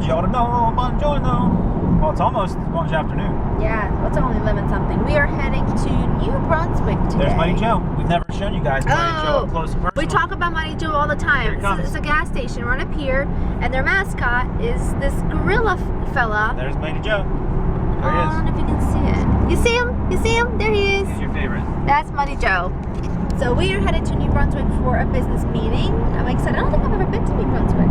you ought to know. Buongiorno. Well, it's almost afternoon. Yeah, well, it's only 11 something. We are heading to New Brunswick today. There's Mighty Joe. We've never shown you guys Mighty Joe up close and personal. We talk about Mighty Joe all the time. It's a gas station right up here, and their mascot is this gorilla fella. There's Mighty Joe. There he is. I don't know if you can see it. You see him? You see him? There he is. He's your favorite. That's Mighty Joe. So we are headed to New Brunswick for a business meeting. I'm excited. I don't think I've ever been to New Brunswick.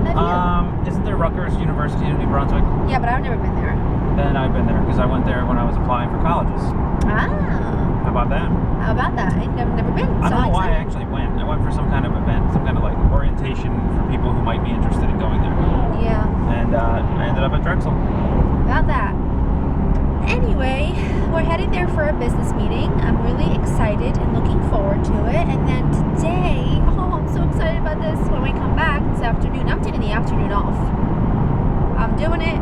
Have you? Isn't there Rutgers University in New Brunswick? Yeah, but I've never been there. Then I've been there because I went there when I was applying for colleges. Ah. How about that? How about that? I've never been. I don't know why I actually went. I went for some kind of event, some kind of like orientation for people who might be interested in going there. Yeah. And I ended up at Drexel. About that. Anyway, we're heading there for a business meeting. I'm really excited and looking forward to it. And then today, I'm so excited about this. When we come back this afternoon, I'm taking the afternoon off. I'm doing it.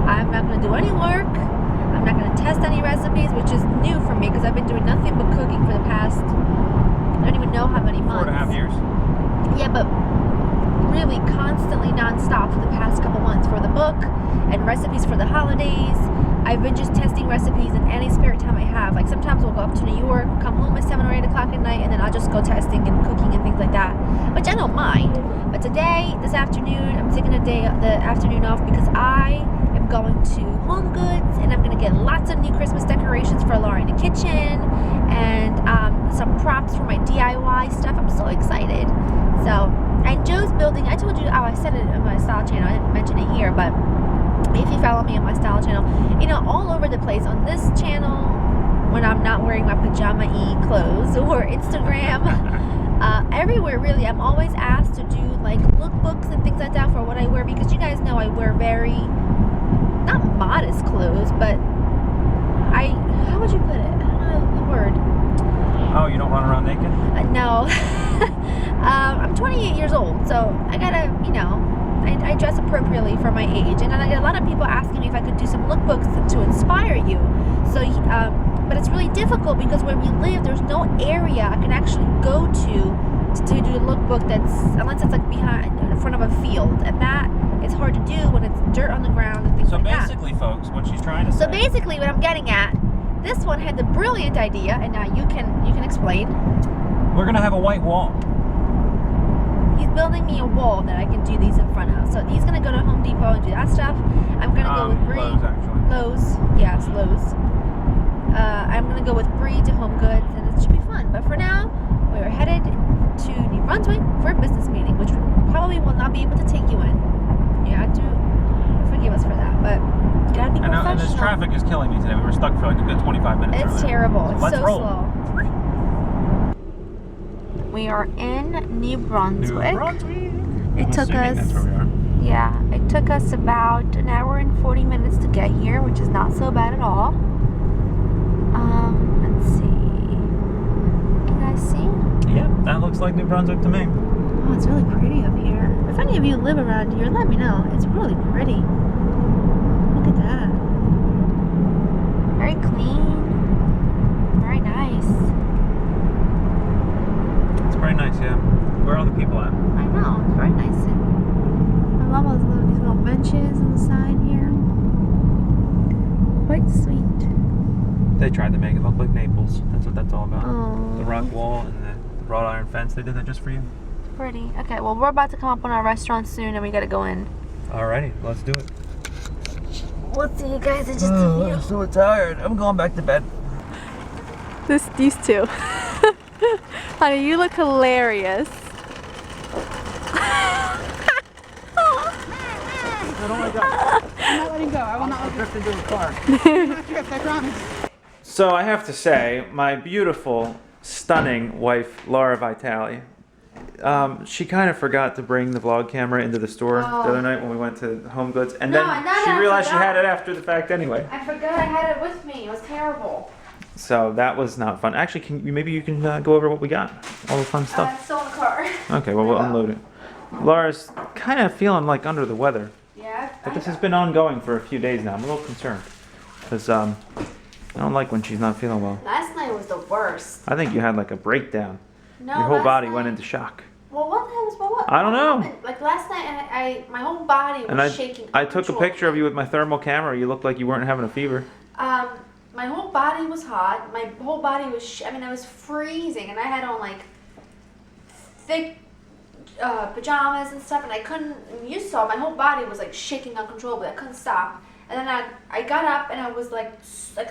I'm not going to do any work. I'm not going to test any recipes, which is new for me because I've been doing nothing but cooking for the past, I don't even know how many months. 4.5 years. Yeah, but really constantly nonstop for the past couple months for the book and recipes for the holidays. I've been just testing recipes in any spare time I have. Like sometimes we'll go up to New York, come home at 7 or 8 o'clock at night, and then I'll just go testing and cooking and things like that, which I don't mind. But today, this afternoon, I'm taking the afternoon off because I am going to Home Goods and I'm going to get lots of new Christmas decorations for Laura in the kitchen and some props for my DIY stuff. I'm so excited. So, and Joe's building, I told you, I said it on my style channel, I didn't mention it here, but if you follow me on my style channel, you know, all over the place on this channel when I'm not wearing my pajama-y clothes or Instagram, everywhere really, I'm always asked to do like lookbooks and things like that for what I wear because you guys know I wear very, not modest clothes, but how would you put it? I don't know the word. Oh, you don't run around naked? No. I'm 28 years old, so I gotta, you know, I dress appropriately for my age, and then I get a lot of people asking me if I could do some lookbooks to inspire you. So, but it's really difficult because where we live, there's no area I can actually go to do a lookbook unless it's like in front of a field, and that is hard to do when it's dirt on the ground and things like that. So basically, folks, what she's trying to say. So basically, what I'm getting at, this one had the brilliant idea, and now you can explain. We're gonna have a white wall. He's building me a wall that I can do these in front of. So he's gonna go to Home Depot and do that stuff. I'm gonna go with Bree. Lowe's, actually. Lowe's, yes, Lowe's. I'm gonna go with Bree to Home Goods, and it should be fun. But for now, we are headed to New Brunswick for a business meeting, which probably will not be able to take you in. You have to forgive us for that, but you gotta be professional. I know, and this traffic is killing me today. We were stuck for like a good 25 minutes. It's terrible. It's Let's so roll. slow. We are in New Brunswick. It took us, that's where we are. yeah, it took us about an hour and 40 minutes to get here, which is not so bad at all. Let's see. You guys see? Yeah, that looks like New Brunswick to me. Oh, it's really pretty up here. If any of you live around here, let me know. It's really pretty. Look at that. Very clean. Very nice. Very nice, yeah. Where are all the people at? I know, it's very nice. I love all these little benches on the side here. Quite sweet. They tried to make it look like Naples. That's what that's all about. Oh. The rock wall and the wrought iron fence. They did that just for you. It's pretty. Okay, well, we're about to come up on our restaurant soon, and we gotta go in. Alrighty, let's do it. We'll see you guys in just a few. I'm so tired. I'm going back to bed. These two. Honey, you look hilarious. Oh my God. I'm not letting go. I will not let drift into the car. you drift, I promise. So I have to say, my beautiful, stunning wife, Laura Vitale, she kind of forgot to bring the vlog camera into the store the other night when we went to Home Goods, and then she realized she had it after the fact anyway. I forgot I had it with me. It was terrible. So that was not fun. Actually, maybe you can go over what we got, all the fun stuff. It's still in the car. Okay, well, we'll unload it. Laura's kind of feeling like under the weather. Yeah. But this has been ongoing for a few days now. I'm a little concerned because I don't like when she's not feeling well. Last night was the worst. I think you had like a breakdown. No, your whole last body night, went into shock. Well, what the hell was what? I don't know. Happened? Like like last night, my whole body was And shaking. I took a picture of you with my thermal camera. You looked like you weren't having a fever. My whole body was hot. My whole body was, I was freezing, and I had on like thick pajamas and stuff, and I couldn't, you saw my whole body was like shaking uncontrollably. I couldn't stop. And then I got up and I was like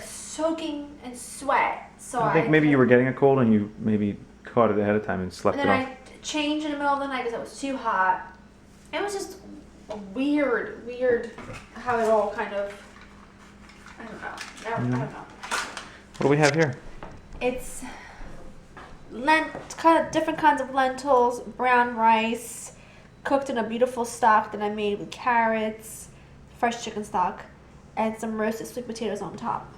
soaking in sweat. So I think maybe you were getting a cold and you maybe caught it ahead of time and slept it off. And then I changed in the middle of the night because it was too hot. It was just weird how it all kind of, I don't know. What do we have here? It's kind of different kinds of lentils, brown rice, cooked in a beautiful stock that I made with carrots, fresh chicken stock, and some roasted sweet potatoes on top.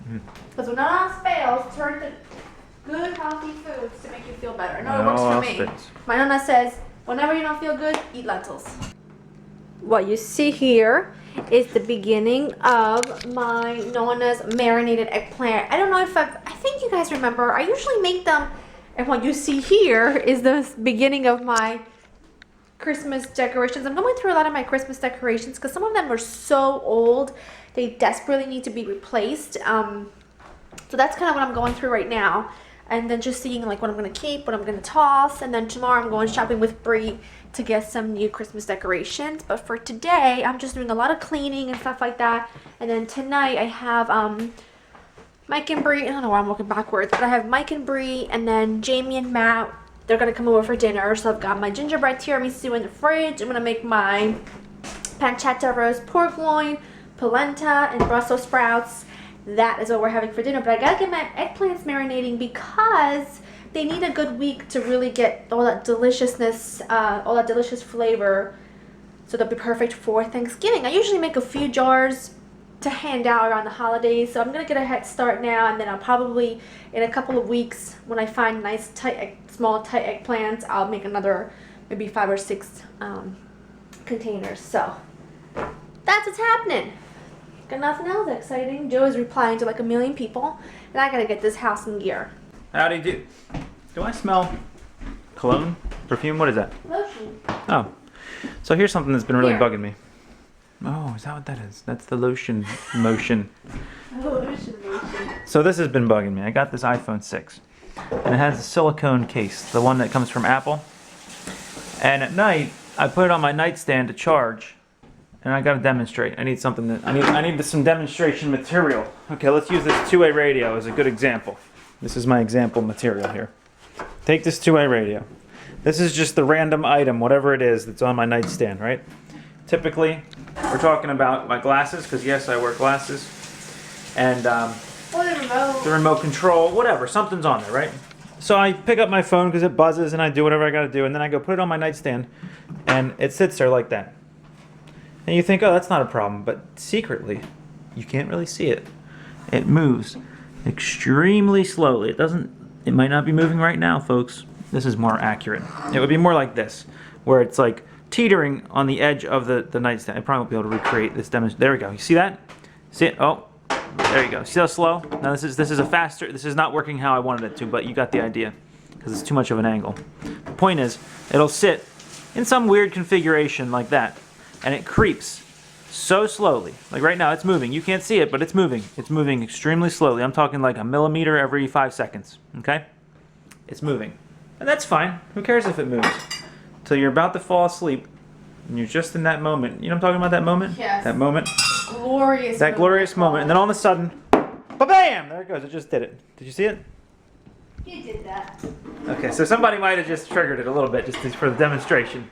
Because when all else fails, turn to good healthy foods to make you feel better. I know it works for me. My nonna says, whenever you don't feel good, eat lentils. What you see here is the beginning of my Nona's marinated eggplant. I don't know if I think you guys remember, I usually make them, and what you see here is the beginning of my Christmas decorations. I'm going through a lot of my Christmas decorations because some of them are so old, they desperately need to be replaced. So that's kind of what I'm going through right now. And then just seeing like what I'm going to keep, what I'm going to toss. And then tomorrow I'm going shopping with Bree to get some new Christmas decorations. But for today, I'm just doing a lot of cleaning and stuff like that. And then tonight I have Mike and Bree. I don't know why I'm looking backwards, but I have Mike and Bree, and then Jamie and Matt. They're going to come over for dinner. So I've got my gingerbread tiramisu in the fridge. I'm going to make my pancetta roast pork loin, polenta, and Brussels sprouts. That is what we're having for dinner. But I gotta get my eggplants marinating because they need a good week to really get all that deliciousness, all that delicious flavor. So they'll be perfect for Thanksgiving. I usually make a few jars to hand out around the holidays. So I'm gonna get a head start now, and then I'll probably, in a couple of weeks, when I find nice small tight eggplants, I'll make another maybe 5 or 6 containers. So that's what's happening. Got nothing else exciting. Joe is replying to like a million people, and I gotta get this house in gear. Howdy do. Do I smell cologne? Perfume? What is that? Lotion. Oh. So here's something that's been really Here. bugging me. Oh, is that what that is? That's the lotion motion. Lotion. So this has been bugging me. I got this iPhone 6. And it has a silicone case, the one that comes from Apple. And at night, I put it on my nightstand to charge. And I gotta demonstrate. I need something that I need some demonstration material. Okay, let's use this two-way radio as a good example. This is my example material here. Take this two-way radio. This is just the random item, whatever it is, that's on my nightstand, right? Typically, we're talking about my glasses, because yes, I wear glasses, and the remote control, whatever, something's on there, right? So I pick up my phone because it buzzes, and I do whatever I gotta do, and then I go put it on my nightstand, and it sits there like that. And you think, oh, that's not a problem, but secretly, you can't really see it. It moves extremely slowly. It might not be moving right now, folks. This is more accurate. It would be more like this, where it's like teetering on the edge of the nightstand. I probably won't be able to recreate this demonstration. There we go. You see that? See it? Oh, there you go. See how slow? Now this is a faster, this is not working how I wanted it to, but you got the idea, because it's too much of an angle. The point is, it'll sit in some weird configuration like that. And it creeps so slowly. Like right now, it's moving. You can't see it, but it's moving. It's moving extremely slowly. I'm talking like a millimeter every 5 seconds, okay? It's moving. And that's fine. Who cares if it moves? Until you're about to fall asleep, and you're just in that moment. You know what I'm talking about, that moment? Yes. That moment? Glorious. That glorious moment. And then all of a sudden, ba-bam! There it goes. It just did it. Did you see it? You did that. Okay, so somebody might have just triggered it a little bit just for the demonstration.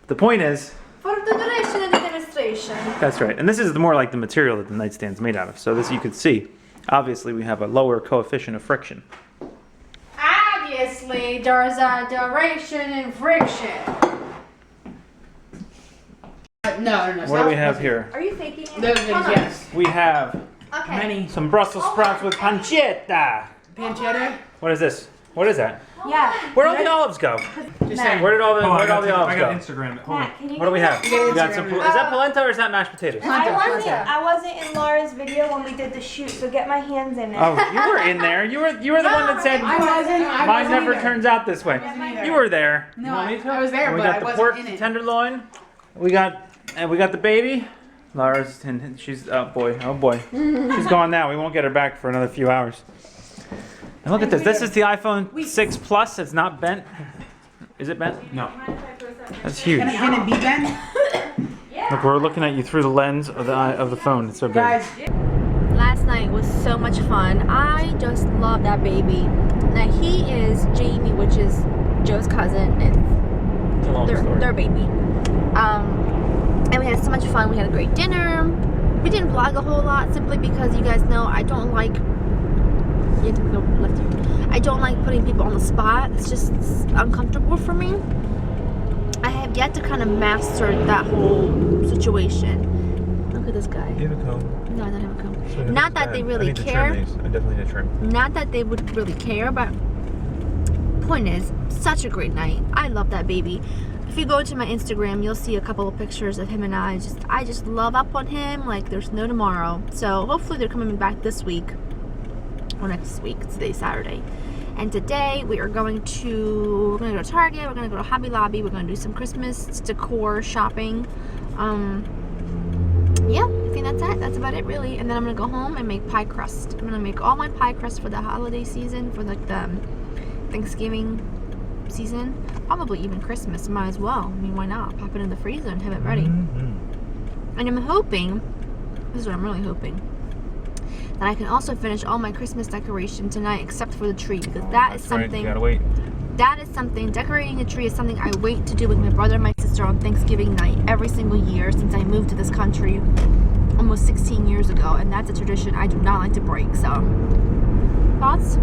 The point is, For the duration of the demonstration. that's right. And this is more like the material that the nightstand's made out of. So this you could see. Obviously, we have a lower coefficient of friction. Obviously, there's a duration in friction. No. What do we have here? Are you faking it? Those Hold things, on. yes. We have Okay. some Brussels sprouts with pancetta. Pancetta? What is this? What is that? Yeah. Where'd all the olives go? Just saying. Where did all the I olives got go? Instagram. Hold on. Matt, can you What do we have? Yeah, We got some. Instagram. Is that polenta or is that mashed potatoes? I wasn't in Laura's video when we did the shoot, so get my hands in it. Oh, you were in there. You were the one that said I wasn't. I mine wasn't never either. turns out this way. either. You were there. No, You want me to? I was there, And we but got I the wasn't pork in it. tenderloin. we got the baby. Laura's and she's oh boy. She's gone now. We won't get her back for another few hours. And look at this. This is the iPhone 6 Plus. It's not bent. Is it bent? No. That's huge. Can it be bent? Look, we're looking at you through the lens of the phone. It's so big. Guys, Last night was so much fun. I just love that baby. Now he is Jamie, which is Joe's cousin. It's a long story. Their baby. And we had so much fun. We had a great dinner. We didn't vlog a whole lot simply because you guys know I don't like. You have to go left here. I don't like putting people on the spot. It's just uncomfortable for me. I have yet to kind of master that whole situation. Look at this guy. Do you have a comb? No, I don't have a comb. So Not that they really care. I definitely need to trim. Not that they would really care, but point is, such a great night. I love that baby. If you go to my Instagram, you'll see a couple of pictures of him and I just love up on him like there's no tomorrow. So hopefully they're coming back this week or next week. Today's Saturday. And today we're going to go to Target, we're gonna go to Hobby Lobby, we're gonna do some Christmas decor shopping. Yeah, I think that's it. That's about it really. And then I'm gonna go home and make pie crust. I'm gonna make all my pie crust for the holiday season, for like the Thanksgiving season, probably even Christmas. Might as well. I mean, why not? Pop it in the freezer and have it ready. And I'm hoping, this is what I'm really hoping, that I can also finish all my Christmas decoration tonight except for the tree, because that is something. Right, you gotta wait. That is something, decorating a tree is something I wait to do with my brother and my sister on Thanksgiving night every single year since I moved to this country almost 16 years ago, and that's a tradition I do not like to break. So, thoughts?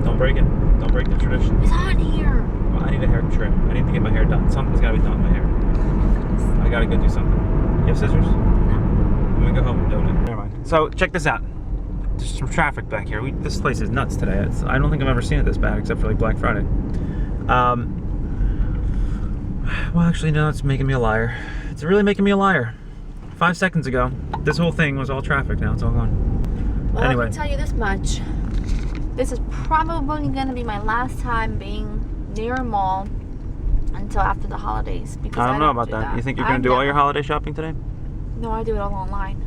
Don't break it. Don't break the tradition. It's hot here. Well, I need a hair trim. I need to get my hair done. Something's gotta be done with my hair. I gotta go do something. You have scissors? No. I'm gonna go home and donate. Never mind. So check this out. There's some traffic back here. This place is nuts today. I don't think I've ever seen it this bad except for like Black Friday. Well, actually, no, it's making me a liar. It's really making me a liar. 5 seconds ago, this whole thing was all traffic. Now it's all gone. Well, Anyway. I can tell you this much. This is probably going to be my last time being near a mall until after the holidays. Because I don't know about that. You think you're going to do all your holiday shopping today? No, I do it all online.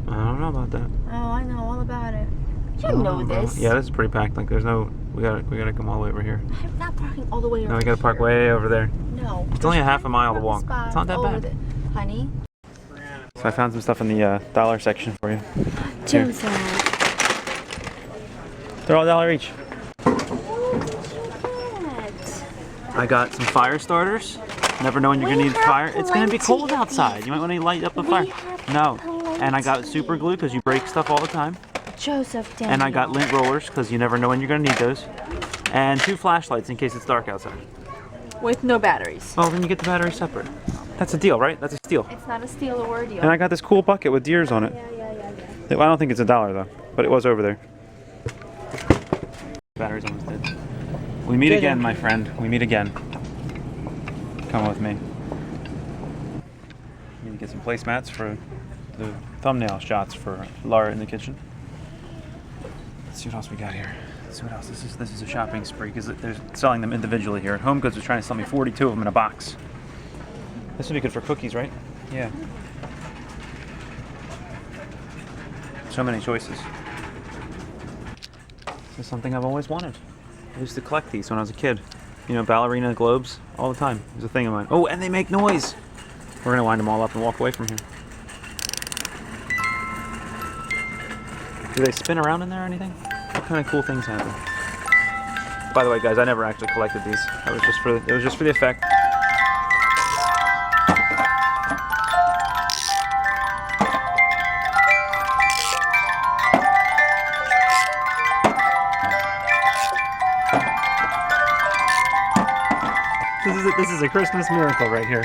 I don't know about that. Oh, I know all about it. I You don't know about this. it. Yeah, this is pretty packed. Like, there's no. We gotta come all the way over here. I'm not parking all the way over No, we gotta park here. way over there. No. It's only a half a mile to walk. Spot It's not that over bad. Honey. So I found some stuff in the dollar section for you. Joseph. They're all $1 each. What? I got some fire starters. Never know when you're gonna We need have fire. It's gonna be plenty cold of outside. these. You might want to light up a We fire. have No. And I got plenty. super glue because you break stuff all the time. Joseph Daniel. And I got lint rollers because you never know when you're gonna need those. And 2 flashlights in case it's dark outside. With no batteries. Well, then you get the batteries separate. That's a deal, right? That's a steal. It's not a steal or a deal. And I got this cool bucket with deers on it. Yeah. I don't think it's $1 though, but it was over there. Batteries almost dead. We meet again, my friend. We meet again. Come with me. Need to get some placemats for the thumbnail shots for Laura in the kitchen. Let's see what else we got here. Let's see what else. This is a shopping spree because they're selling them individually here. Home Goods was trying to sell me 42 of them in a box. This would be good for cookies, right? Yeah. So many choices. This is something I've always wanted. I used to collect these when I was a kid. You know, ballerina globes all the time. It was a thing of mine. Oh, and they make noise. We're gonna wind them all up and walk away from here. Do they spin around in there or anything? What kind of cool things happen? By the way, guys, I never actually collected these. It was just for the effect. This is a Christmas miracle right here.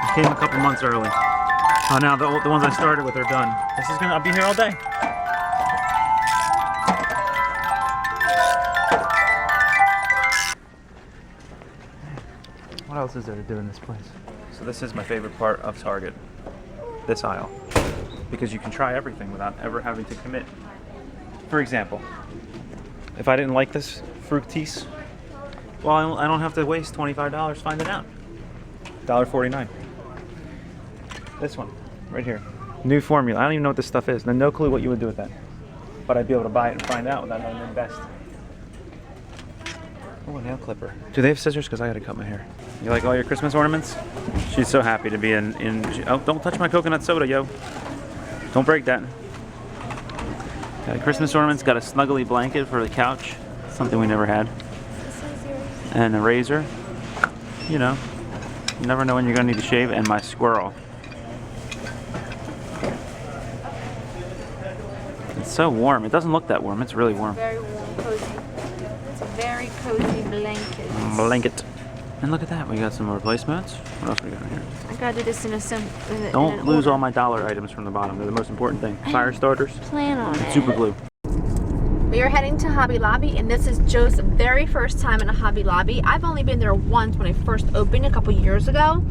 It came a couple months early. Oh, now the ones I started with are done. I'll be here all day. What else is there to do in this place? So this is my favorite part of Target, this aisle, because you can try everything without ever having to commit. For example, if I didn't like this fructise, Well, I don't have to waste $25 finding out. $1.49. This one, right here. New formula. I don't even know what this stuff is. No clue what you would do with that. But I'd be able to buy it and find out without having to invest. Oh, a nail clipper. Do they have scissors? Because I gotta cut my hair. You like all your Christmas ornaments? She's so happy to be oh, don't touch my coconut soda, yo. Don't break that. Got Christmas ornaments, got a snuggly blanket for the couch. Something we never had. And a razor. You know, you never know when you're gonna need to shave. And my squirrel. It's so warm. It doesn't look that warm. It's really warm. Very warm, cozy. It's a very cozy blanket. Blanket. And look at that. We got some replacements. What else we got in here? I gotta do this in a Don't lose all my dollar items from the bottom. They're the most important thing. Fire starters. Plan on it. Super glue. We are heading to Hobby Lobby, and this is Joe's very first time in a Hobby Lobby. I've only been there once when I first opened a couple years ago,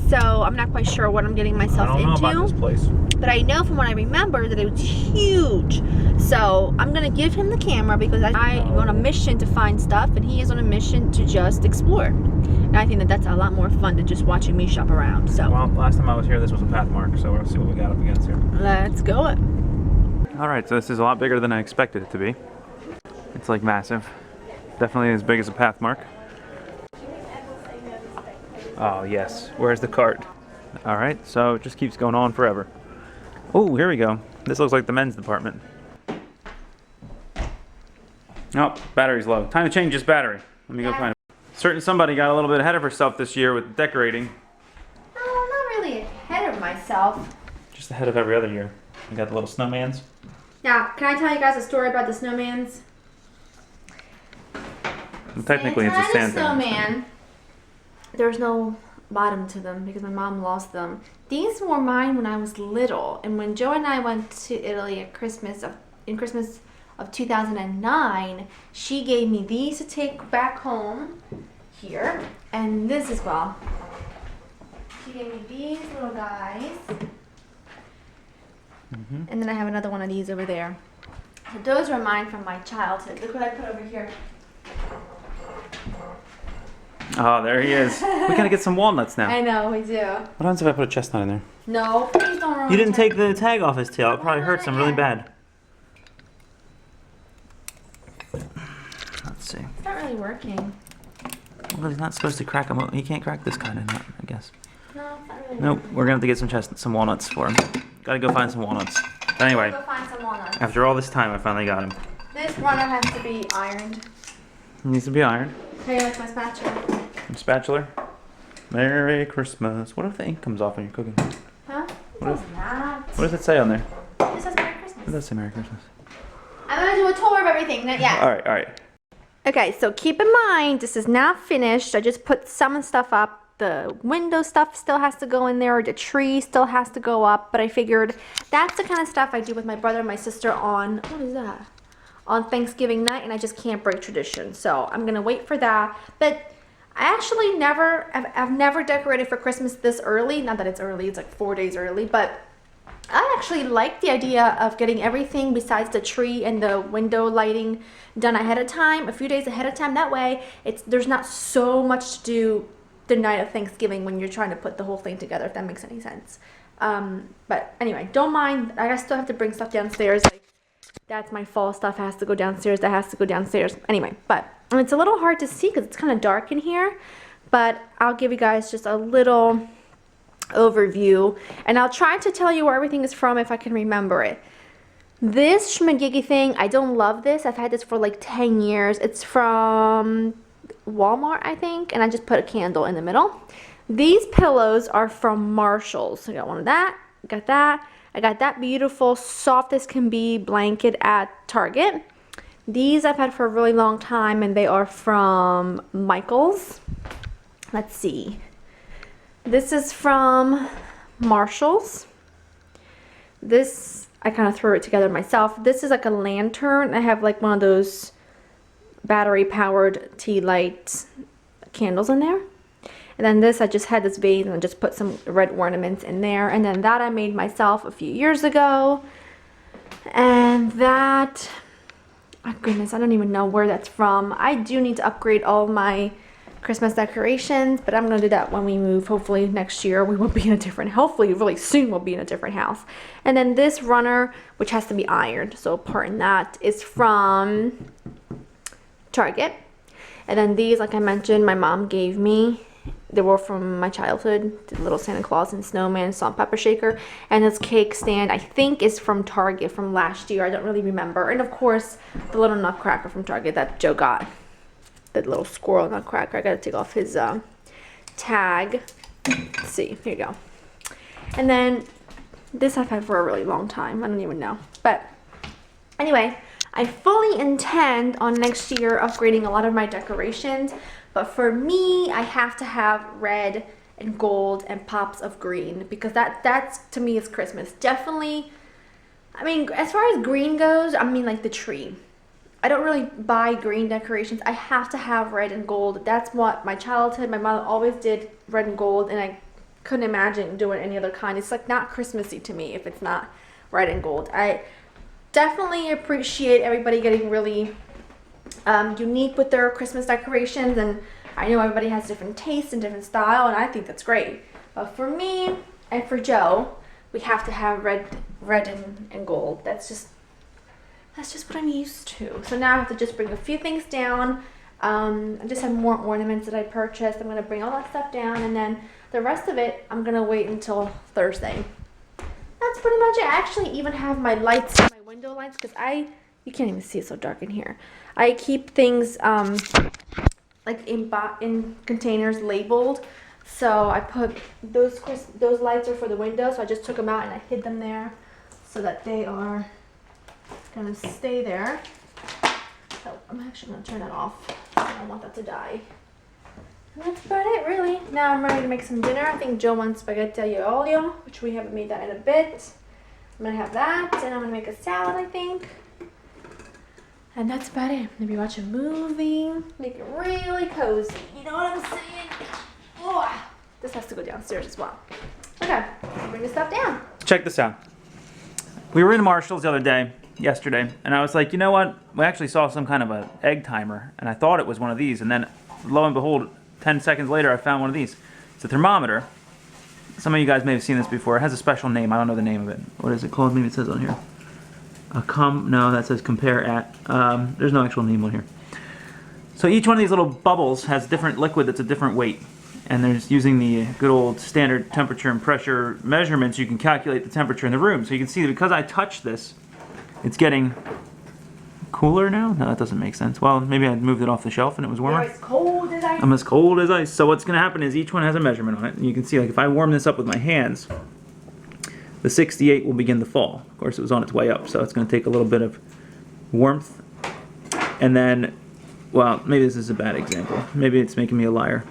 so I'm not quite sure what I'm getting myself I don't know about this place. But I know from what I remember that it was huge. So I'm gonna give him the camera because I'm on a mission to find stuff, and he is on a mission to just explore. And I think that that's a lot more fun than just watching me shop around. So Well, last time I was here, this was a Pathmark, so we'll see what we got up against here. let's go. All right, so this is a lot bigger than I expected it to be. It's like massive. Definitely as big as a Pathmark. Oh, yes. Where's the cart? All right, so it just keeps going on forever. Oh, here we go. This looks like the men's department. Oh, battery's low. Time to change this battery. Let me go find it. Certain somebody got a little bit ahead of herself this year with decorating. Oh, not really ahead of myself. Just ahead of every other year. We got the little snowmans. Now, can I tell you guys a story about the snowmans? And technically, it's a Santa. Snowman. There's no bottom to them because my mom lost them. These were mine when I was little, and when Joe and I went to Italy at Christmas of 2009, she gave me these to take back home here, and this as well. She gave me these little guys. And then I have another one of these over there. So those are mine from my childhood. Look what I put over here. Oh, there he is. We gotta get some walnuts now. I know, we do. What happens if I put a chestnut in there? No, please don't ruin You didn't it. take the tag off his tail. It probably hurts him really bad. Let's see. It's not really working. Well, he's not supposed to crack them. He can't crack this kind of nut, I guess. No, it's not really Nope. We're gonna have to get some walnuts for him. Gotta go find some walnuts. But anyway, Go find some walnuts. after all this time, I finally got him. This runner has to be ironed. He needs to be ironed. Okay, that's my spatula. Some spatula. Merry Christmas. What if the ink comes off when you're cooking? Huh? What It's not. What does it say on there? This says Merry It Christmas. does say Merry Christmas. I'm gonna do a tour of everything, not yet. All right. Okay, so keep in mind, this is not finished. I just put some stuff up. The window stuff still has to go in there. The tree still has to go up. But I figured that's the kind of stuff I do with my brother and my sister on, what is that? On Thanksgiving night, and I just can't break tradition. So I'm gonna wait for that. But I actually I've never decorated for Christmas this early. Not that it's early, it's like 4 days early, but I actually like the idea of getting everything besides the tree and the window lighting done ahead of time, a few days ahead of time. That way, there's not so much to do the night of Thanksgiving when you're trying to put the whole thing together, if that makes any sense. But anyway, don't mind. I still have to bring stuff downstairs. Like, that's my fall stuff has to go downstairs. That has to go downstairs. Anyway, but it's a little hard to see because it's kind of dark in here. But I'll give you guys just a little overview, and I'll try to tell you where everything is from if I can remember it. This schmagigi thing, I don't love this. I've had this for like 10 years. It's from Walmart, I think, and I just put a candle in the middle. These pillows are from Marshall's. I got one of that, got that. I got that beautiful, soft as can be blanket at Target. These I've had for a really long time, and they are from Michael's. Let's see. This is from Marshall's. This, I kind of threw it together myself. This is like a lantern. I have like one of those battery-powered tea light candles in there. And then this, I just had this vase and I just put some red ornaments in there. And then that I made myself a few years ago. And that my goodness, I don't even know where that's from. I do need to upgrade all my Christmas decorations, but I'm gonna do that when we move. Hopefully next year we will be in a different, hopefully really soon we'll be in a different house. And then this runner, which has to be ironed, so pardon that, is from Target. And then these, like I mentioned, my mom gave me. They were from my childhood, the little Santa Claus and snowman, salt and pepper shaker. And this cake stand, I think, is from Target from last year. I don't really remember. And of course, the little nutcracker from Target that Joe got. That little squirrel nutcracker. I gotta take off his tag. Let's see, here you go. And then this I've had for a really long time. I don't even know. But anyway, I fully intend on next year upgrading a lot of my decorations. But for me, I have to have red and gold and pops of green because that's to me is Christmas. Definitely, I mean, as far as green goes, I mean like the tree. I don't really buy green decorations. I have to have red and gold. That's what my childhood, my mother always did red and gold, and I couldn't imagine doing any other kind. It's like not Christmassy to me if it's not red and gold. I definitely appreciate everybody getting really unique with their Christmas decorations, and I know everybody has different tastes and different style, and I think that's great. But for me and for Joe, we have to have red and gold. That's just what I'm used to. So now I have to just bring a few things down. I just have more ornaments that I purchased. I'm gonna bring all that stuff down, and then the rest of it I'm gonna wait until Thursday. That's pretty much it. I actually even have my lights, my window lights, because you can't even see, it's so dark in here. I keep things like in containers labeled. So I put those lights are for the window, so I just took them out and I hid them there so that they are gonna stay there. So I'm actually gonna turn that off. I don't want that to die. And that's about it, really. Now I'm ready to make some dinner. I think Joe wants spaghetti aglio olio, which we haven't made that in a bit. I'm gonna have that, and I'm gonna make a salad, I think. And that's about it. Maybe watch a movie, make it really cozy. You know what I'm saying? Oh, this has to go downstairs as well. Okay, let's bring this stuff down. Check this out. We were in Marshall's the other day, yesterday, and I was like, you know what? We actually saw some kind of an egg timer, and I thought it was one of these, and then lo and behold, 10 seconds later, I found one of these. It's a thermometer. Some of you guys may have seen this before. It has a special name. I don't know the name of it. What is it called? Maybe it says on here. No, that says compare at. There's no actual name on here. So each one of these little bubbles has different liquid that's a different weight. And there's using the good old standard temperature and pressure measurements, you can calculate the temperature in the room. So you can see that because I touched this, it's getting cooler now? No, that doesn't make sense. Well, maybe I moved it off the shelf and it was warmer. You're as cold as ice. I'm as cold as ice. So what's going to happen is each one has a measurement on it. And you can see, like, if I warm this up with my hands, the 68 will begin to fall. Of course, it was on its way up, so it's going to take a little bit of warmth. And then, well, maybe this is a bad example. Maybe it's making me a liar.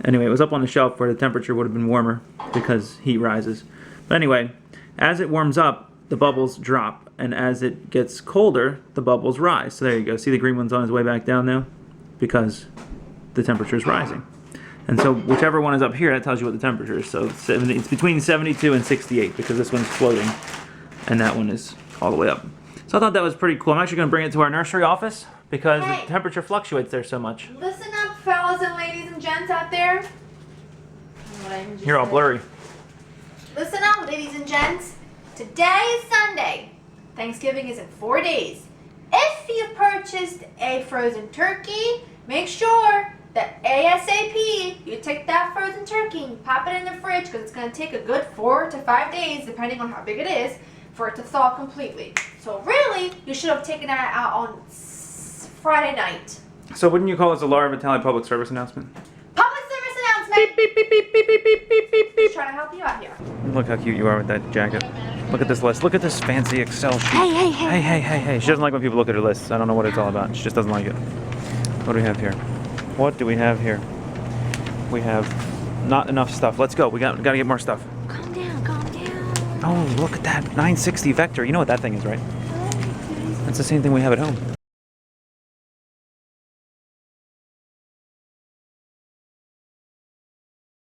Anyway, it was up on the shelf where the temperature would have been warmer because heat rises. But anyway, as it warms up, the bubbles drop. And as it gets colder, the bubbles rise. So there you go. See the green one's on its way back down now? Because the temperature is rising. And so whichever one is up here, that tells you what the temperature is. So it's between 72 and 68 because this one's floating and that one is all the way up. So I thought that was pretty cool. I'm actually going to bring it to our nursery office because the temperature fluctuates there so much. Listen up, fellas and ladies and gents out there. You're all blurry. Listen up, ladies and gents. Today is Sunday. Thanksgiving is in 4 days. If you've purchased a frozen turkey, make sure that ASAP you take that frozen turkey and pop it in the fridge because it's going to take a good 4 to 5 days, depending on how big it is, for it to thaw completely. So really, you should have taken that out on Friday night. So wouldn't you call this a Laura Vitale public service announcement? Public service announcement! Beep, beep, beep, beep, beep, beep, beep, beep, beep. Just trying to help you out here. Look how cute you are with that jacket. Look at this list. Look at this fancy Excel sheet. Hey. She doesn't like when people look at her lists. I don't know what it's all about. She just doesn't like it. What do we have here? What do we have here? We have not enough stuff. Let's go. We got to get more stuff. Calm down. Oh, look at that 960 Vector. You know what that thing is, right? That's the same thing we have at home.